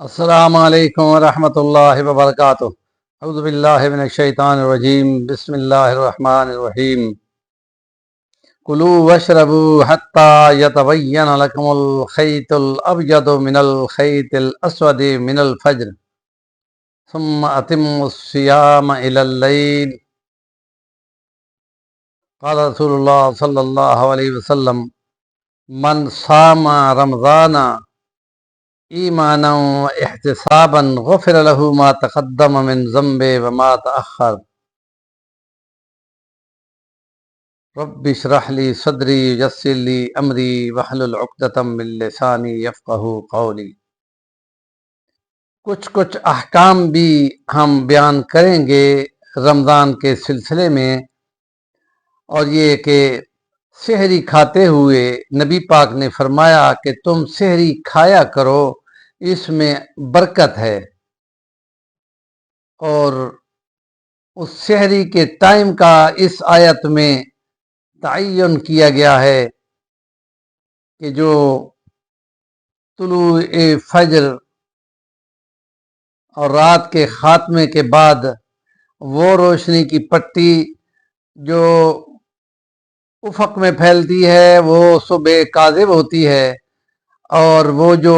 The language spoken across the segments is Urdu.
السلام علیکم ورحمۃ اللہ وبرکاتہ۔ اعوذ باللہ من الشیطان الرجیم، بسم اللہ الرحمن الرحیم۔ کلوا واشربوا حتی یتبین لکم الخیط الابیض من الخیط الاسود من الفجر ثم اتموا الصیام الی اللیل۔ قال رسول اللہ صلی اللہ علیہ وسلم: من صام رمضان ایمانا و احتسابا غفر له ما تقدم من ذنبه وما تأخر۔ رب اشرح لی صدری یسر لی امری واحلل عقدۃ من لسانی یفقهوا قولی۔ کچھ احکام بھی ہم بیان کریں گے رمضان کے سلسلے میں، اور یہ کہ سحری کھاتے ہوئے نبی پاک نے فرمایا کہ تم سحری کھایا کرو، اس میں برکت ہے۔ اور اس سحری کے ٹائم کا اس آیت میں تعین کیا گیا ہے کہ جو طلوع فجر اور رات کے خاتمے کے بعد وہ روشنی کی پٹی جو افق میں پھیلتی ہے وہ صبح کاذب ہوتی ہے، اور وہ جو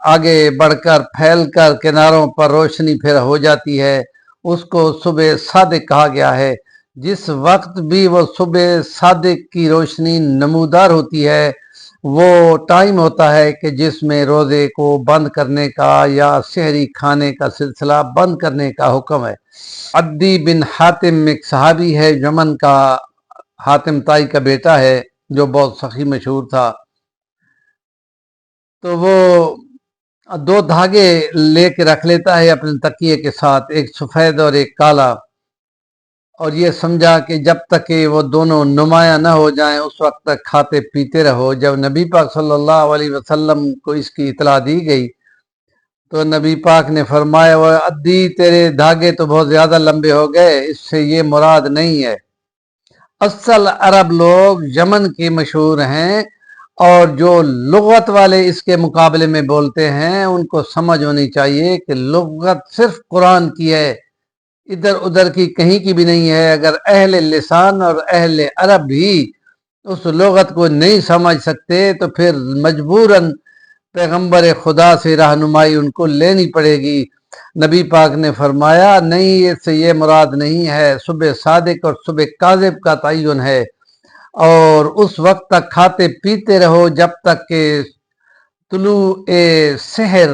آگے بڑھ کر پھیل کر کناروں پر روشنی پھر ہو جاتی ہے اس کو صبح صادق کہا گیا ہے۔ جس وقت بھی وہ صبح صادق کی روشنی نمودار ہوتی ہے وہ ٹائم ہوتا ہے کہ جس میں روزے کو بند کرنے کا یا سحری کھانے کا سلسلہ بند کرنے کا حکم ہے۔ عدی بن حاتم ایک صحابی ہے، یمن کا، حاتم تائی کا بیٹا ہے، جو بہت سخی مشہور تھا۔ تو وہ دو دھاگے لے کے رکھ لیتا ہے اپنے تکیے کے ساتھ، ایک سفید اور ایک کالا، اور یہ سمجھا کہ جب تک کہ وہ دونوں نمایاں نہ ہو جائیں اس وقت تک کھاتے پیتے رہو۔ جب نبی پاک صلی اللہ علیہ وسلم کو اس کی اطلاع دی گئی تو نبی پاک نے فرمایا: وہ عدی، تیرے دھاگے تو بہت زیادہ لمبے ہو گئے، اس سے یہ مراد نہیں ہے۔ اصل عرب لوگ یمن کے مشہور ہیں، اور جو لغت والے اس کے مقابلے میں بولتے ہیں ان کو سمجھ ہونی چاہیے کہ لغت صرف قرآن کی ہے، ادھر ادھر کی کہیں کی بھی نہیں ہے۔ اگر اہل لسان اور اہل عرب بھی اس لغت کو نہیں سمجھ سکتے تو پھر مجبوراً پیغمبر خدا سے رہنمائی ان کو لینی پڑے گی۔ نبی پاک نے فرمایا نہیں، اس سے یہ مراد نہیں ہے، صبح صادق اور صبح کاذب کا تعین ہے، اور اس وقت تک کھاتے پیتے رہو جب تک کہ طلوع سحر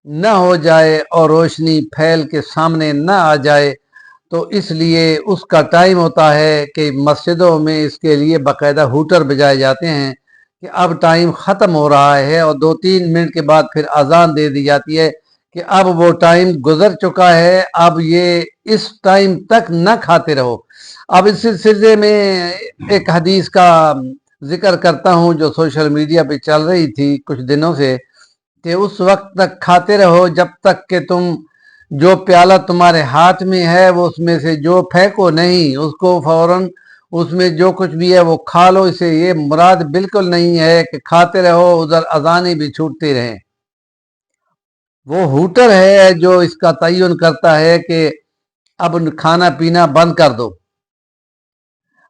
نہ ہو جائے اور روشنی پھیل کے سامنے نہ آ جائے۔ تو اس لیے اس کا ٹائم ہوتا ہے کہ مسجدوں میں اس کے لیے باقاعدہ ہوٹر بجائے جاتے ہیں کہ اب ٹائم ختم ہو رہا ہے، اور 2-3 منٹ کے بعد پھر اذان دے دی جاتی ہے کہ اب وہ ٹائم گزر چکا ہے، اب یہ اس ٹائم تک نہ کھاتے رہو۔ اب اس سلسلے میں ایک حدیث کا ذکر کرتا ہوں جو سوشل میڈیا پہ چل رہی تھی کچھ دنوں سے، کہ اس وقت تک کھاتے رہو جب تک کہ تم جو پیالہ تمہارے ہاتھ میں ہے وہ اس میں سے جو پھینکو نہیں، اس کو فوراً اس میں جو کچھ بھی ہے وہ کھا لو۔ اسے یہ مراد بالکل نہیں ہے کہ کھاتے رہو ادھر اذانیں بھی چھوٹتی رہیں۔ وہ ہوٹر ہے جو اس کا تعین کرتا ہے کہ اب کھانا پینا بند کر دو،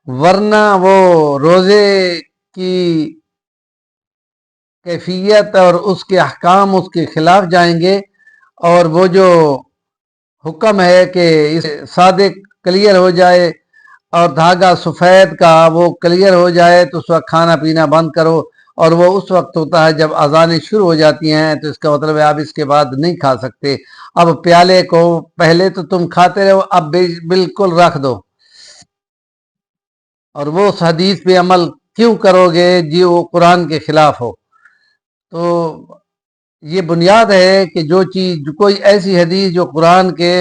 ورنہ وہ روزے کی کیفیت اور اس کے احکام اس کے خلاف جائیں گے، اور وہ جو حکم ہے کہ اس صادق کلیئر ہو جائے اور دھاگا سفید کا وہ کلیئر ہو جائے تو اس وقت کھانا پینا بند کرو، اور وہ اس وقت ہوتا ہے جب اذانیں شروع ہو جاتی ہیں، تو اس کا مطلب ہے اب اس کے بعد نہیں کھا سکتے۔ اب پیالے کو پہلے تو تم کھاتے رہو، اب بالکل رکھ دو، اور وہ اس حدیث پہ عمل کیوں کرو گے جی وہ قرآن کے خلاف ہو؟ تو یہ بنیاد ہے کہ جو چیز کوئی ایسی حدیث جو قرآن کے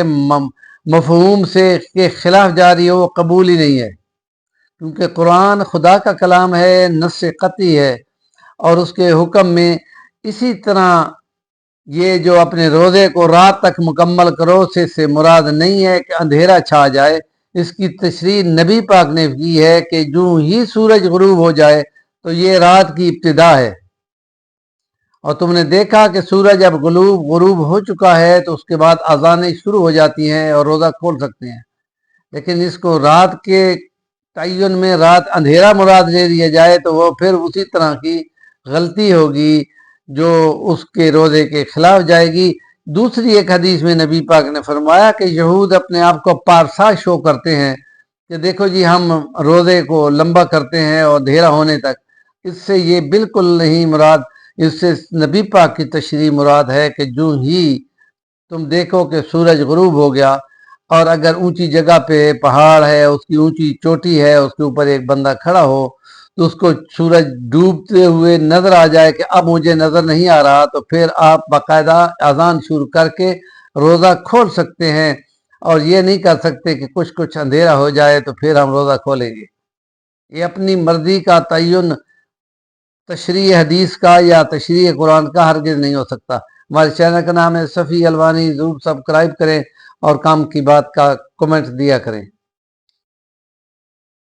مفہوم سے کے خلاف جاری ہو وہ قبول ہی نہیں ہے، کیونکہ قرآن خدا کا کلام ہے، نص قطعی ہے، اور اس کے حکم میں اسی طرح یہ جو اپنے روزے کو رات تک مکمل کرو سے مراد نہیں ہے کہ اندھیرا چھا جائے۔ اس کی تشریح نبی پاک نے کی ہے کہ جو ہی سورج غروب ہو جائے تو یہ رات کی ابتدا ہے، اور تم نے دیکھا کہ سورج اب غروب ہو چکا ہے تو اس کے بعد اذانیں شروع ہو جاتی ہیں اور روزہ کھول سکتے ہیں، لیکن اس کو رات کے تعین میں رات اندھیرا مراد لے لیا جائے تو وہ پھر اسی طرح کی غلطی ہوگی جو اس کے روزے کے خلاف جائے گی۔ دوسری ایک حدیث میں نبی پاک نے فرمایا کہ یہود اپنے آپ کو پارسا شو کرتے ہیں کہ دیکھو جی ہم روزے کو لمبا کرتے ہیں اور اندھیرا ہونے تک، اس سے یہ بالکل نہیں مراد، اس سے نبی پاک کی تشریح مراد ہے کہ جو ہی تم دیکھو کہ سورج غروب ہو گیا اور اگر اونچی جگہ پہ پہاڑ ہے، اس کی اونچی چوٹی ہے، اس کے اوپر ایک بندہ کھڑا ہو تو اس کو سورج ڈوبتے ہوئے نظر آ جائے کہ اب مجھے نظر نہیں آ رہا، تو پھر آپ باقاعدہ اذان شروع کر کے روزہ کھول سکتے ہیں، اور یہ نہیں کر سکتے کہ کچھ اندھیرا ہو جائے تو پھر ہم روزہ کھولیں گے۔ یہ اپنی مرضی کا تعین تشریح حدیث کا یا تشریح قرآن کا ہرگز نہیں ہو سکتا۔ ہمارے چینل کا نام ہے صفی الوانی، ضرور سبسکرائب کریں اور کام کی بات کا کمنٹ دیا کریں۔